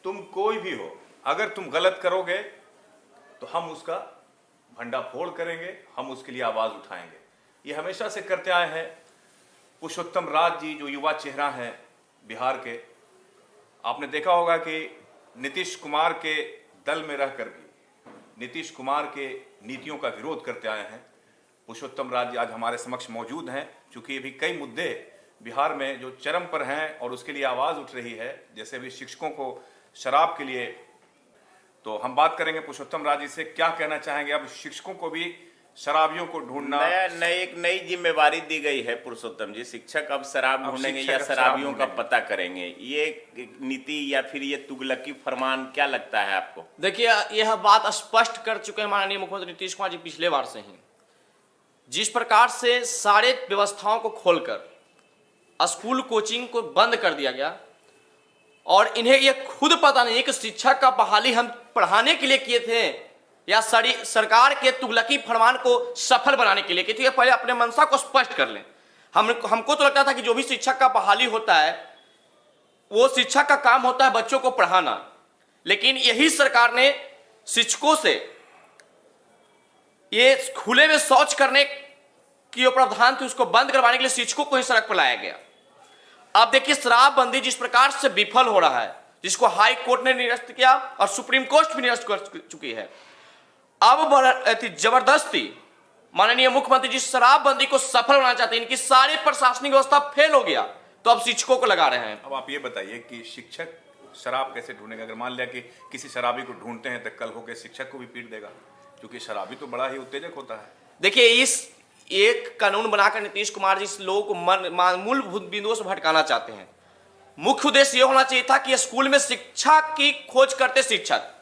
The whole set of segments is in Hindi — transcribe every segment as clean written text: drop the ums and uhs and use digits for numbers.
तुम कोई भी हो, अगर तुम गलत करोगे तो हम उसका भंडाफोड़ करेंगे, हम उसके लिए आवाज उठाएंगे। ये हमेशा से करते आए हैं। पुरुषोत्तम राज जी जो युवा चेहरा हैं बिहार के, आपने देखा होगा कि नीतीश कुमार के दल में रहकर भी नीतीश कुमार के नीतियों का विरोध करते आए हैं। पुरुषोत्तम राज जी आज हमारे समक्ष मौजूद हैं, क्योंकि अभी कई मुद्दे बिहार में जो चरम पर हैं और उसके लिए आवाज उठ रही है, जैसे अभी शिक्षकों को शराब के लिए। तो हम बात करेंगे पुरुषोत्तम राज जी से, क्या कहना चाहेंगे। अब शिक्षकों को भी शराबियों को ढूंढना, एक नई जिम्मेवारी दी गई है पुरुषोत्तम जी। शिक्षक अब शराब ढूंढेंगे या शराबियों का पता करेंगे। ये नीति या फिर ये तुगलकी फरमान क्या लगता है आपको? देखिए, यह बात स्पष्ट कर चुके हैं माननीय मुख्यमंत्री नीतीश कुमार जी पिछले बार से ही। जिस प्रकार से सारे व्यवस्थाओं को खोलकर स्कूल कोचिंग को बंद कर दिया गया और इन्हें यह खुद पता नहीं है कि शिक्षक का बहाली हम पढ़ाने के लिए किए थे या सरकार के तुगलकी फरमान को सफल बनाने के लिए किए थे। पहले अपने मंशा को स्पष्ट कर लें। हमको तो लगता था कि जो भी शिक्षक का बहाली होता है वो शिक्षक का काम होता है बच्चों को पढ़ाना, लेकिन यही सरकार ने शिक्षकों से ये खुले में शौच करने की जो प्रावधान थी उसको बंद करवाने के लिए शिक्षकों को ही सड़क पर लाया गया। अब देखिए, शराबबंदी जिस प्रकार से विफल हो रहा है, जिसको हाई कोर्ट ने निरस्त किया और सुप्रीम कोर्ट भी निरस्त कर चुकी है, अब जबरदस्ती माननीय मुख्यमंत्री जी शराबबंदी को सफल बनाना चाहते हैं। इनकी सारी प्रशासनिक व्यवस्था फेल हो गया तो अब शिक्षकों को लगा रहे हैं। अब आप ये बताइए कि शिक्षक शराब कैसे ढूंढेगा? अगर मान लिया कि किसी शराबी को ढूंढते हैं तो कल होकर शिक्षक को भी पीट देगा, क्योंकि शराबी तो बड़ा ही उत्तेजक होता है। देखिए, इस एक कानून बनाकर नीतीश कुमार जी इस लोगों को मूलभूत बिंदुओं से भटकाना चाहते हैं। मुख्य उद्देश्य यह होना चाहिए था कि स्कूल में शिक्षा की खोज करते शिक्षक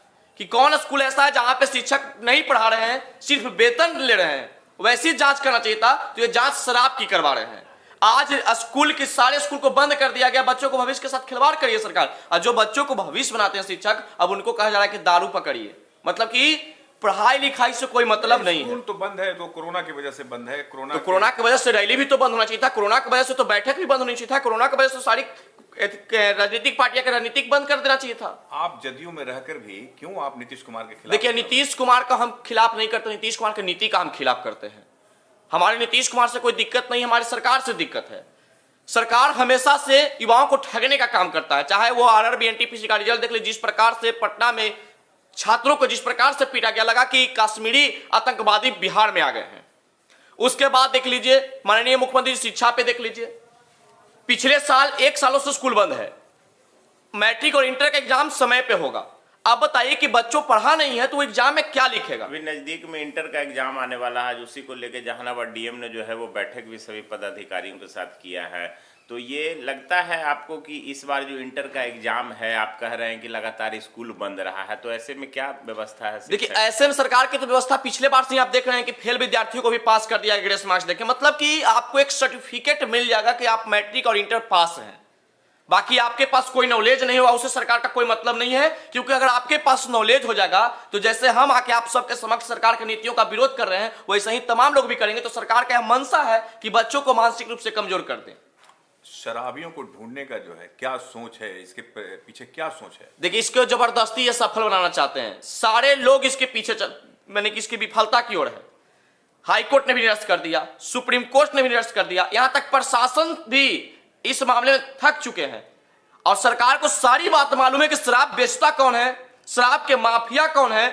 कि कौन स्कूल ऐसा है जहां पे शिक्षक नहीं पढ़ा रहे हैं, सिर्फ वेतन ले रहे हैं, वैसी जांच करना चाहिए था। तो ये जांच शराब की करवा रहे हैं। आज स्कूल के सारे स्कूल को बंद कर दिया गया। बच्चों को भविष्य के साथ खिलवाड़ करिए सरकार, और जो बच्चों को भविष्य बनाते हैं शिक्षक, अब उनको कहा जा रहा है कि दारू पकड़िए। मतलब कि पढ़ाई लिखाई से कोई मतलब नहीं है। स्कूल तो बंद है तो कोरोना की वजह से बंद है। कोरोना की वजह से रैली भी तो बंद होना चाहिए था, कोरोना की वजह से तो बैठक भी बंद होनी चाहिए था, कोरोना की वजह से सारी राजनीतिक पार्टियां का राजनीतिक बंद कर देना चाहिए था। आप जदयू में रहकर भी क्यों आप नीतीश कुमार के खिलाफ? देखिए, नीतीश कुमार का हम खिलाफ नहीं करते, नीतीश कुमार की नीति का हम खिलाफ करते हैं। हमारे नीतीश कुमार से कोई दिक्कत नहीं, हमारी सरकार से दिक्कत है। सरकार हमेशा से युवाओं को ठगने का काम करता है, चाहे वो आरआरबी एनटीपीसी का रिजल्ट देख ले। जिस प्रकार से पटना में छात्रों को जिस प्रकार से पीटा गया, लगा कि कश्मीरी आतंकवादी बिहार में आ गए हैं। उसके बाद देख लीजिए माननीय मुख्यमंत्री शिक्षा पे देख लीजिए, पिछले साल 1 सालों से स्कूल बंद है। मैट्रिक और इंटर का एग्जाम समय पे होगा। अब बताइए कि बच्चों पढ़ा नहीं है तो वो एग्जाम में क्या लिखेगा? अभी नजदीक में इंटर का एग्जाम आने वाला है, उसी को लेकर जहानाबाद डीएम ने जो है वो बैठक भी सभी पदाधिकारियों के साथ किया है। तो ये लगता है आपको कि इस बार जो इंटर का एग्जाम है, आप कह रहे हैं कि लगातार स्कूल बंद रहा है, तो ऐसे में क्या व्यवस्था है? देखिए, ऐसे में सरकार की तो व्यवस्था पिछले बार से आप देख रहे हैं कि फेल विद्यार्थियों को भी पास कर दिया ग्रेस मार्क्स देके। मतलब कि आपको एक सर्टिफिकेट मिल जाएगा कि आप मैट्रिक और इंटर पास हैं। बाकी आपके पास कोई नॉलेज नहीं होगा, उससे सरकार का कोई मतलब नहीं है। क्योंकि अगर आपके पास नॉलेज हो जाएगा तो जैसे हम आके आप सबके समक्ष सरकार की नीतियों का विरोध कर रहे हैं, वैसे ही तमाम लोग भी करेंगे। तो सरकार का यह मंशा है कि बच्चों को मानसिक रूप से कमजोर कर दें। शराबियों को ढूंढने का जो है क्या सोच है, इसके पीछे क्या सोच है? देखिए, इसको जबरदस्ती ये सफल बनाना चाहते हैं। सारे लोग इसके पीछे मैंने कि इसकी विफलता की ओर है। हाईकोर्ट ने भी निरस्त कर दिया, सुप्रीम कोर्ट ने भी निरस्त कर दिया, यहां तक प्रशासन भी इस मामले में थक चुके हैं। और सरकार को सारी बात मालूम है कि शराब बेचता कौन है, शराब के माफिया कौन है,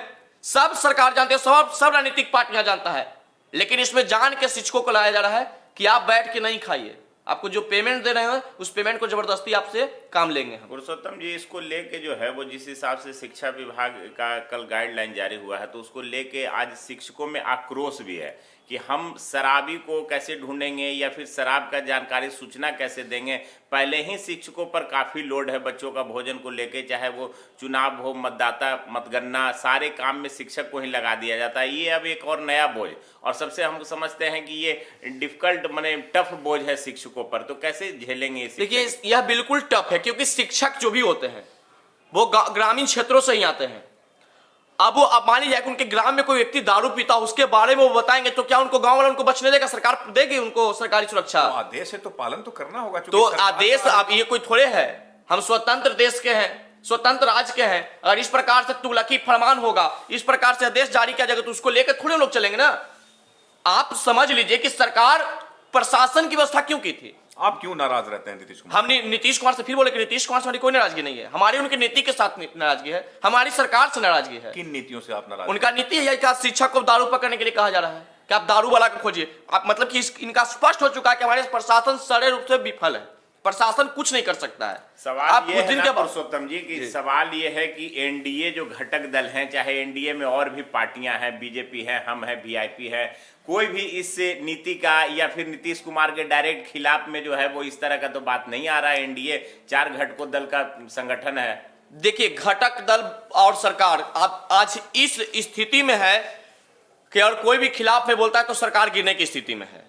सब सरकार जानते हैं, सब राजनीतिक पार्टियां जानता है। लेकिन इसमें जान के शिक्षकों को लाया जा रहा है कि आप बैठ के नहीं खाइए, आपको जो पेमेंट दे रहे हैं उस पेमेंट को जबरदस्ती आपसे काम लेंगे हम। पुरुषोत्तम जी, इसको लेके जो है वो जिस हिसाब से शिक्षा विभाग का कल गाइडलाइन जारी हुआ है, तो उसको लेके आज शिक्षकों में आक्रोश भी है कि हम शराबी को कैसे ढूंढेंगे या फिर शराब का जानकारी सूचना कैसे देंगे। पहले ही शिक्षकों पर काफ़ी लोड है बच्चों का भोजन को लेके, चाहे वो चुनाव हो, मतदाता मतगणना, सारे काम में शिक्षक को ही लगा दिया जाता है। ये अब एक और नया बोझ, और सबसे हम समझते हैं कि ये डिफिकल्ट माने टफ बोझ है शिक्षकों पर, तो कैसे झेलेंगे? देखिए, यह बिल्कुल टफ है, क्योंकि शिक्षक जो भी होते हैं वो ग्रामीण क्षेत्रों से ही आते हैं। अब मान लीजिए कि उनके ग्राम में कोई व्यक्ति दारू पीता, उसके बारे में वो बताएंगे तो क्या उनको गांव वाला उनको बचने देगा? सरकार देगी उनको सरकारी सुरक्षा? तो आदेश है तो पालन तो करना होगा। तो आदेश, अब ये कोई थोड़े है, हम स्वतंत्र देश के हैं, स्वतंत्र राज्य के हैं। अगर इस प्रकार से तुगलकी फरमान होगा, इस प्रकार से आदेश जारी किया जाएगा, तो उसको लेकर थोड़े लोग चलेंगे ना। आप समझ लीजिए कि सरकार प्रशासन की व्यवस्था क्यों की थी। आप क्यों नाराज रहते हैं नीतीश कुमार? हमने नीतीश कुमार से फिर बोले कि नीतीश कुमार से हमारी कोई नाराजगी नहीं है, हमारी उनकी नीति के साथ नाराजगी है, हमारी सरकार से नाराजगी है। किन नीतियों से आप नाराज? उनका नीति है कि शिक्षक को दारू पकड़ने के लिए कहा जा रहा है कि आप दारू वाला को खोजिए। आप मतलब कि इनका स्पष्ट हो चुका है कि हमारे प्रशासन सड़े रूप से विफल है, प्रशासन कुछ नहीं कर सकता है। सवाल ये है ना के पुरुषोत्तम जी कि सवाल ये है कि एनडीए जो घटक दल हैं, चाहे एनडीए में और भी पार्टियां हैं, बीजेपी है, हम है, वीआईपी है, कोई भी इस नीति का या फिर नीतीश कुमार के डायरेक्ट खिलाफ में जो है वो इस तरह का तो बात नहीं आ रहा है। एनडीए 4 घटकों दल का संगठन है। देखिए, घटक दल और सरकार आप आज इस स्थिति में है कि और कोई भी खिलाफ में बोलता है तो सरकार गिरने की स्थिति में है।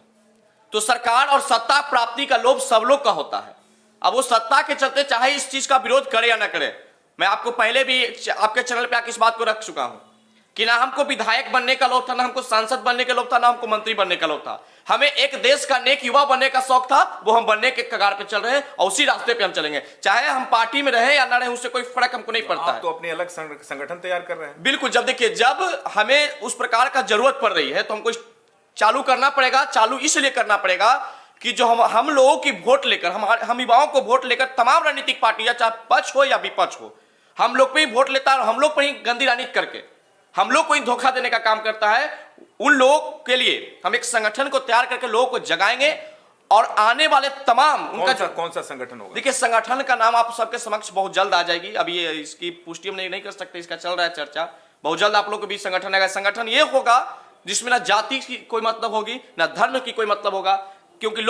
तो सरकार और सत्ता प्राप्ति का लोभ सब लोग का होता है। अब वो सत्ता के चलते चाहे इस चीज का विरोध करे या ना करे, मैं आपको पहले भी आपके चैनल पे आके इस बात को रख चुका हूं कि ना हमको विधायक बनने का लोभ था, ना हमको सांसद बनने का लोभ था, ना हमको मंत्री बनने का लोभ था। हमें एक देश का नेक युवा बनने का शौक था, वो हम बनने के कगार पे चल रहे हैं और उसी रास्ते पे हम चलेंगे। चाहे हम पार्टी में रहे या ना रहे, उससे कोई फर्क हमको नहीं पड़ता आप है। तो अपनी अलग संगठन तैयार कर रहे हैं। बिल्कुल, जब देखिए, जब हमें उस प्रकार का जरूरत पड़ रही है तो हमको चालू करना पड़ेगा। चालू इसलिए करना पड़ेगा कि जो हम लोगों की वोट लेकर, हम युवाओं को वोट लेकर तमाम राजनीतिक पार्टियां, चाहे पक्ष हो या विपक्ष हो, हम लोग पे ही वोट लेता है और हम लोग पर ही गंदी राजनीति करके हम लोग को ही धोखा देने का काम करता है। उन लोगों के लिए हम एक संगठन को तैयार करके लोगों को जगाएंगे और आने वाले तमाम उनका कौन सा संगठन होगा? देखिए, संगठन का नाम आप सबके समक्ष बहुत जल्द आ जाएगी। अभी इसकी पुष्टि हम नहीं कर सकते, इसका चल रहा है चर्चा। बहुत जल्द आप लोग को भी संगठन आएगा। संगठन ये होगा जिसमें ना जाति की कोई मतलब होगी, ना धर्म की कोई मतलब होगा। क्योंकि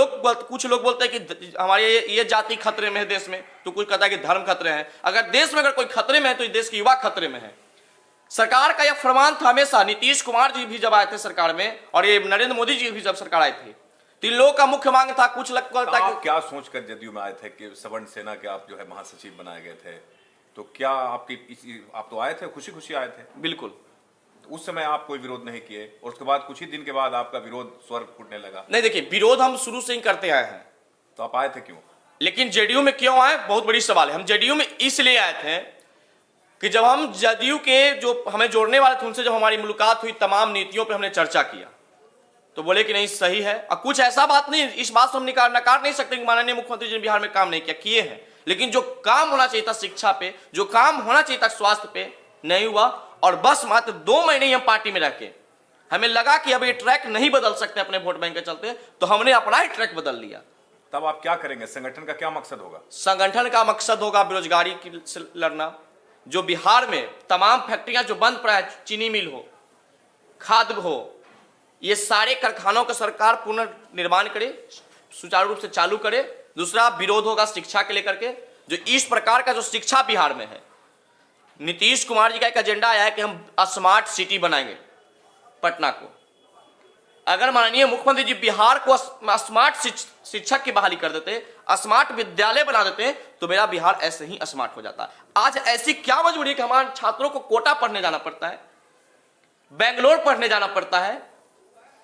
कुछ लोग बोलते हैं कि हमारे ये जाति खतरे में है देश में, तो कुछ कहता है कि धर्म खतरे हैं। अगर देश में अगर कोई खतरे में है तो देश के युवा खतरे में है। सरकार का यह फरमान था हमेशा। नीतीश कुमार जी भी जब आए थे सरकार में, और ये नरेंद्र मोदी जी भी जब सरकार आए थे, तो इन लोगों का मुख्य मांग था, कुछ लगता है आप क्या सोचकर जदयू में आए थे कि सवर्ण सेना के आप जो है महासचिव बनाए गए थे? तो क्या आप तो आए थे, खुशी खुशी आए थे? बिल्कुल। उस समय आप कोई विरोध नहीं किए और उसके बाद कुछ ही दिन के बाद आपका विरोध स्वर फूटने लगा। नहीं, देखिए, विरोध हम शुरू से ही करते आए हैं। तो आप आए थे क्यों? लेकिन जेडीयू में क्यों आए, बहुत बड़ी सवाल है। हम जेडीयू में इसलिए आए थे कि जब हम जदयू के जो हमें जोड़ने वाले थे उनसे जब हमारी मुलाकात हुई, तमाम नीतियों पे हमने चर्चा किया, तो बोले कि नहीं सही है। और कुछ ऐसा बात नहीं, इस बात से हम नकार नहीं सकते कि माननीय मुख्यमंत्री जी ने बिहार में काम नहीं किया, किए हैं। लेकिन जो काम होना चाहिए था शिक्षा पे, जो काम होना चाहिए था स्वास्थ्य पे, नहीं हुआ। और बस मात्र 2 महीने ही हम पार्टी में रह के हमें लगा कि अब ये ट्रैक नहीं बदल सकते अपने वोट बैंक के चलते, तो हमने अपना ही ट्रैक बदल लिया। तब आप क्या करेंगे? संगठन का क्या मकसद होगा? संगठन का मकसद होगा बेरोजगारी से लड़ना। जो बिहार में तमाम फैक्ट्रियां जो बंद पड़ा है, चीनी मिल हो, खाद हो, ये सारे कारखानों का सरकार पुनर्निर्माण करे, सुचारू रूप से चालू करे। दूसरा विरोध होगा शिक्षा के लेकर के, जो इस प्रकार का जो शिक्षा बिहार में है। नीतीश कुमार जी का एक एजेंडा आया है कि हम स्मार्ट सिटी बनाएंगे पटना को। अगर माननीय मुख्यमंत्री जी बिहार को स्मार्ट शिक्षक की बहाली कर देते, स्मार्ट विद्यालय बना देते, तो मेरा बिहार ऐसे ही स्मार्ट हो जाता। आज ऐसी क्या मजबूरी है कि हमारे छात्रों को कोटा पढ़ने जाना पड़ता है, बेंगलोर पढ़ने जाना पड़ता है?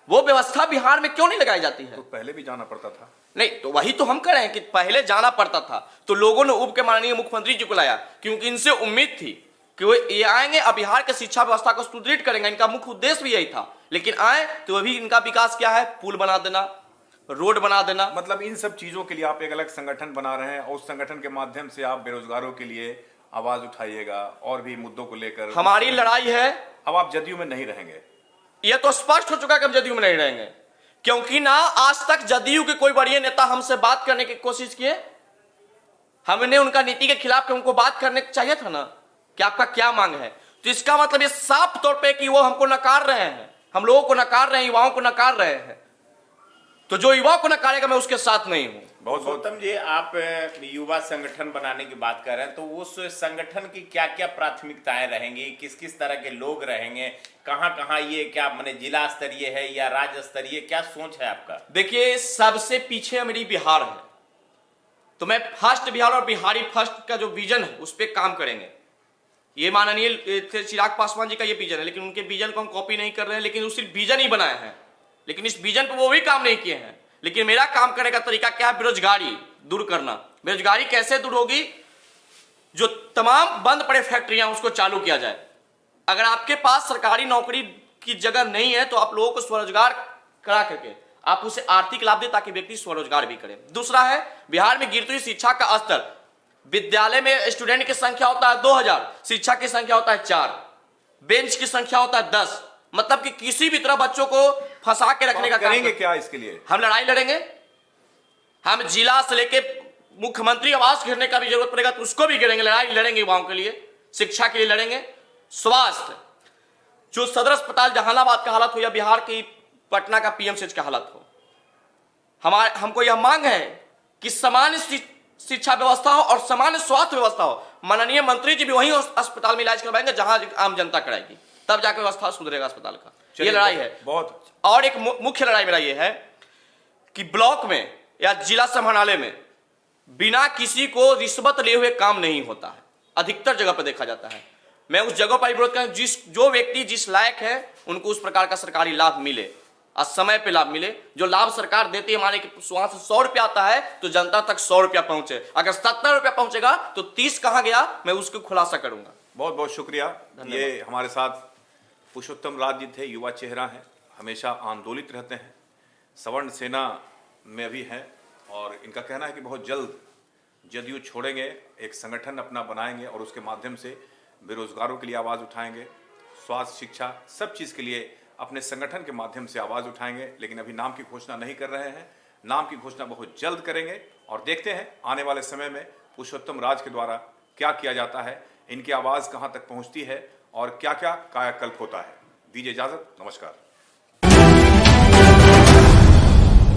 वो व्यवस्था बिहार में क्यों नहीं लगाई जाती है? तो पहले भी जाना पड़ता था। नहीं, तो वही तो हम कह रहे हैं कि पहले जाना पड़ता था, तो लोगों ने उब के माननीय मुख्यमंत्री जी को लाया, क्योंकि इनसे उम्मीद थी कि वो ये आएंगे और बिहार के शिक्षा व्यवस्था को सुदृढ़ करेंगे। इनका मुख्य उद्देश्य भी यही था। लेकिन आए तो अभी इनका विकास क्या है? पुल बना देना, रोड बना देना। मतलब इन सब चीजों के लिए आप एक अलग संगठन बना रहे हैं और उस संगठन के माध्यम से आप बेरोजगारों के लिए आवाज उठाइएगा और भी मुद्दों को लेकर। हमारी लड़ाई है। अब आप जदयू में नहीं रहेंगे? यह तो स्पष्ट हो चुका है कि हम जदयू में नहीं रहेंगे, क्योंकि ना आज तक जदयू के कोई बड़े नेता हमसे बात करने की कोशिश किए। हमने उनका नीति के खिलाफ उनको बात करने चाहिए था ना कि आपका क्या मांग है। तो इसका मतलब ये साफ तौर पे कि वो हमको नकार रहे हैं, हम लोगों को नकार रहे हैं, युवाओं को नकार रहे हैं। तो जो युवाओं को नकारेगा मैं उसके साथ नहीं हूं। बहुत गौतम जी, आप युवा संगठन बनाने की बात कर रहे हैं, तो उस संगठन की क्या क्या प्राथमिकताएं रहेंगी? किस किस तरह के लोग रहेंगे? कहां कहां ये क्या माने जिला स्तरीय है या राज्य स्तरीय, क्या सोच है आपका? देखिए, सबसे पीछे मेरी बिहार है, तो मैं फर्स्ट बिहार और बिहारी फर्स्ट का जो विजन है उस पर काम करेंगे। ये माननीय चिराग पासवान जी का ये विजन है, लेकिन उनके विजन को हम कॉपी नहीं कर रहे हैं, लेकिन सिर्फ विजन ही बनाए हैं, लेकिन इस विजन पर वो भी काम नहीं किए हैं। लेकिन मेरा काम करने का तरीका क्या है? बेरोजगारी दूर करना। बेरोजगारी कैसे दूर होगी? जो तमाम बंद पड़े फैक्ट्रियां उसको चालू किया जाए। अगर आपके पास सरकारी नौकरी की जगह नहीं है तो आप लोगों को स्वरोजगार करा करके आप उसे आर्थिक लाभ दें ताकि व्यक्ति स्वरोजगार भी करे। दूसरा है, बिहार में गिरती हुई शिक्षा का स्तर। विद्यालय में स्टूडेंट की संख्या होता है 2000, शिक्षा की संख्या होता है 4, बेंच की संख्या होता है 10। मतलब कि किसी भी तरह बच्चों को फंसा के रखने का काम करेंगे क्या इसके लिए? हम लड़ाई लड़ेंगे। हम जिला से लेके मुख्यमंत्री आवास घेरने का भी जरूरत पड़ेगा तो उसको भी घेरेंगे, लड़ाई लड़ेंगे युवाओं के लिए, शिक्षा के लिए लड़ेंगे। स्वास्थ्य, जो सदर अस्पताल जहानाबाद का हालत हो या बिहार की पटना का पीएमसीएच का हालत हो, हमको यह मांग है कि सामान्य शिक्षा व्यवस्था हो और सामान्य स्वास्थ्य व्यवस्था हो। माननीय मंत्री जी भी वहीं अस्पताल में इलाज करवाएंगे जहां आम जनता कराएगी, तब जाकर व्यवस्था सुधरेगा अस्पताल का। ये लड़ाई है बहुत। और एक मुख्य लड़ाई मेरा ये है कि ब्लॉक में या जिला समाहरणालय में बिना किसी को रिश्वत लिए हुए काम नहीं होता है, अधिकतर जगह पर देखा जाता है। मैं उस जगह पर विरोध करूं जो व्यक्ति जिस लायक है उनको उस प्रकार का सरकारी लाभ मिले और समय पे लाभ मिले। जो लाभ सरकार देती है, माने कि वहां से 100 रुपया आता है तो जनता तक 100 रुपया पहुंचे। अगर 70 रुपया पहुंचेगा तो 30 कहां गया, मैं उसको खुलासा करूंगा। बहुत बहुत शुक्रिया। ये हमारे साथ पुरुषोत्तम राज जी थे, युवा चेहरा हैं, हमेशा आंदोलित रहते हैं, सवर्ण सेना में भी हैं और इनका कहना है कि बहुत जल्द जदयू छोड़ेंगे, एक संगठन अपना बनाएंगे और उसके माध्यम से बेरोजगारों के लिए आवाज़ उठाएंगे, स्वास्थ्य, शिक्षा, सब चीज़ के लिए अपने संगठन के माध्यम से आवाज़ उठाएंगे। लेकिन अभी नाम की घोषणा नहीं कर रहे हैं, नाम की घोषणा बहुत जल्द करेंगे और देखते हैं आने वाले समय में पुरुषोत्तम राज के द्वारा क्या किया जाता है, इनकी आवाज़ कहाँ तक पहुँचती है और क्या क्या कायाकल्प होता है। दीजिए इजाज़त, नमस्कार।